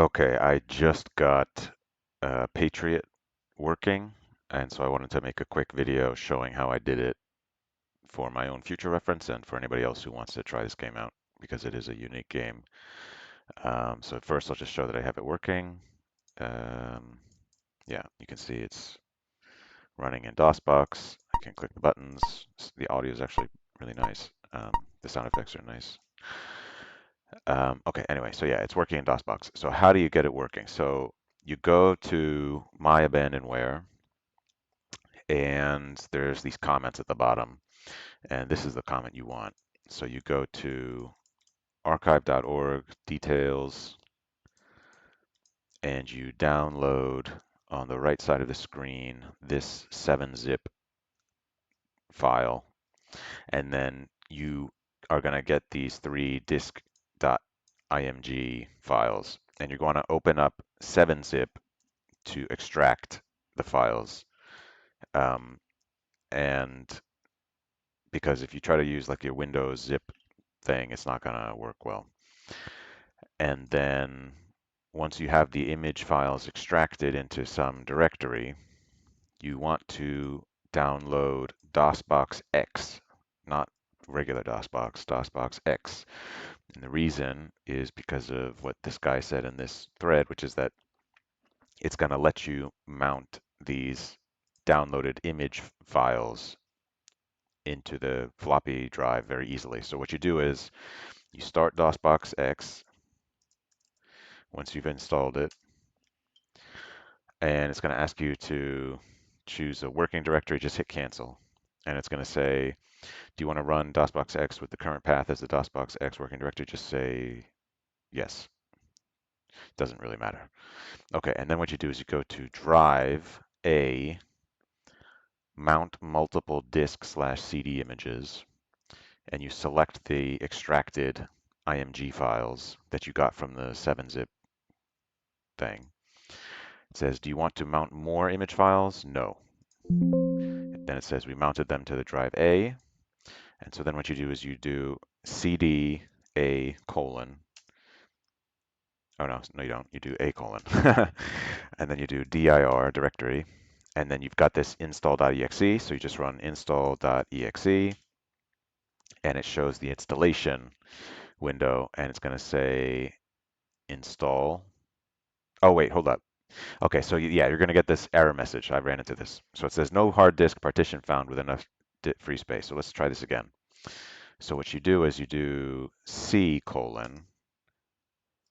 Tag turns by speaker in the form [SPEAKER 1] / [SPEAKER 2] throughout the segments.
[SPEAKER 1] Okay, I just got Patriot working, and so I wanted to make a quick video showing how I did it for my own future reference and for anybody else who wants to try this game out because it is a unique game. So first I'll just show that I have it working. Um, yeah, you can see it's running in DOSBox. I can click the buttons. The audio is actually really nice. The sound effects are nice. Okay, anyway, so yeah, it's working in DOSBox. So how do you get it working? So you go to My Abandonware, and there's these comments at the bottom, and this is the comment you want. So you go to archive.org, details, and you download on the right side of the screen this 7-zip file, and then you are going to get these three disk.img files, and you're going to open up 7-zip to extract the files. Um, and because if you try to use like your Windows zip thing, it's not going to work well. And then once you have the image files extracted into some directory, you want to download DOSBox-X, not regular DOSBox, DOSBox-X. And the reason is because of what this guy said in this thread, which is that it's going to let you mount these downloaded image files into the floppy drive very easily. So what you do is you start DOSBox-X once you've installed it, and it's going to ask you to choose a working directory. Just hit cancel, and it's going to say, do you want to run DOSBox-X with the current path as the DOSBox-X working directory? Just say yes. Doesn't really matter. Okay, and then what you do is you go to Drive A, Mount Multiple Disk/CD Images, and you select the extracted IMG files that you got from the 7-zip thing. It says, do you want to mount more image files? No. Then it says we mounted them to the drive A. And so then what you do is you do CD A colon. Oh, no, no, you don't. You do A colon. And then you do dir directory. And then you've got this install.exe. So you just run install.exe. And it shows the installation window. And it's going to say install. Oh, wait, hold up. Okay, so yeah, you're going to get this error message. I ran into this. So it says no hard disk partition found with enough free space. So let's try this again. So what you do is you do C colon.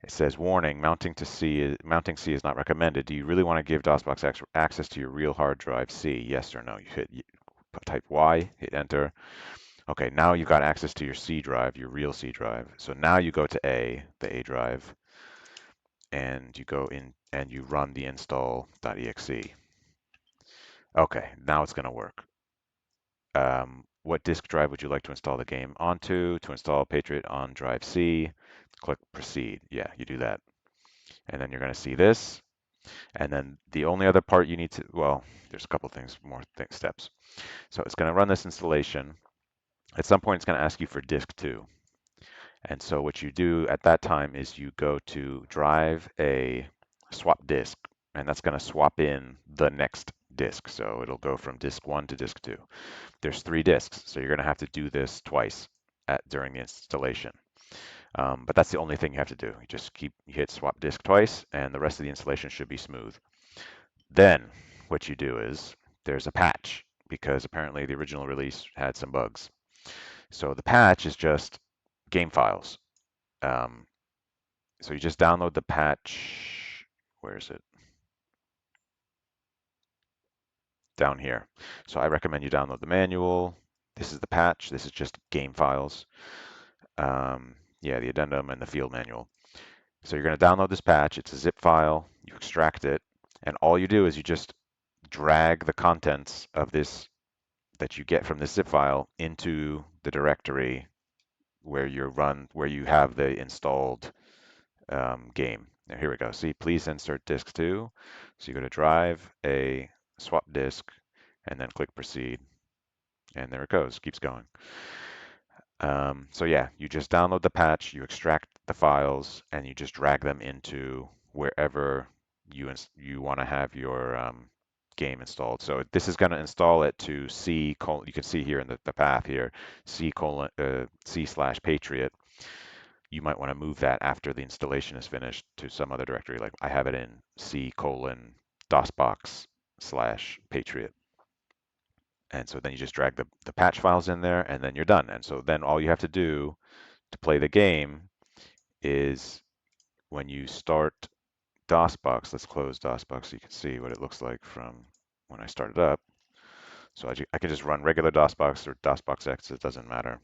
[SPEAKER 1] It says warning, mounting C is not recommended. Do you really want to give DOSBox-X access to your real hard drive C? Yes or no? Type Y, hit enter. Okay, now you've got access to your C drive, your real C drive. So now you go to A, the A drive, and you go in and you run the install.exe. Okay, now it's going to work. What disk drive would you like to install the game onto? To install Patriot on drive C, click proceed. Yeah, you do that. And then you're going to see this. And then the only other part you need to, well, there's a couple things, more steps. So it's going to run this installation. At some point, it's going to ask you for disk 2. And so what you do at that time is you go to drive a swap disk, and that's going to swap in the next disk. So it'll go from disk 1 to disk 2. There's 3 disks, so you're going to have to do this twice during the installation. But that's the only thing you have to do. You hit swap disk twice, and the rest of the installation should be smooth. Then what you do is there's a patch because apparently the original release had some bugs. So the patch is just game files. Um, so you just download the patch. Where is it? Down here. So I recommend you download the manual. This is the patch. This is just game files. Yeah, the addendum and the field manual. So you're going to download this patch. It's a zip file. You extract it, and all you do is you just drag the contents of this that you get from this zip file into the directory where you have the installed game. Now here we go. See, please insert disk 2. So you go to drive a swap disk and then click proceed. And there it goes, keeps going. So yeah, you just download the patch, you extract the files, and you just drag them into wherever you want to have your game installed. So this is going to install it to C colon, you can see here in the path here, C/Patriot. You might want to move that after the installation is finished to some other directory. Like I have it in C:\DOSBox/Patriot. And so then you just drag the patch files in there and then you're done. And so then all you have to do to play the game is when you start DOSBox, let's close DOSBox so you can see what it looks like from when I started up. So I can just run regular DOSBox or DOSBox-X, it doesn't matter.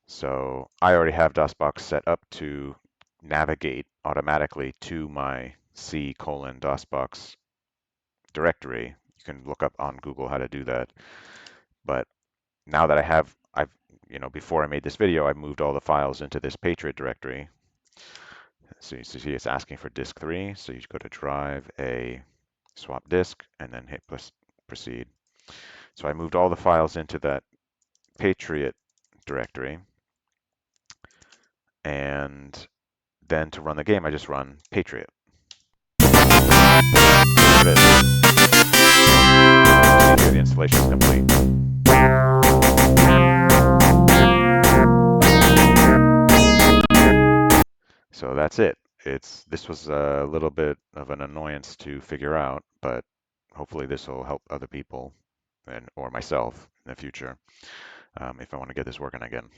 [SPEAKER 1] So I already have DOSBox set up to navigate automatically to my C:\DOSBox directory. You can look up on Google how to do that. But now that before I made this video, I moved all the files into this Patriot directory. So you see it's asking for disk 3. So you go to drive a swap disk and then hit proceed. So I moved all the files into that Patriot directory. And then to run the game, I just run Patriot. There it is. The installation is complete. So that's it. This was a little bit of an annoyance to figure out, but hopefully this will help other people or myself in the future if I want to get this working again.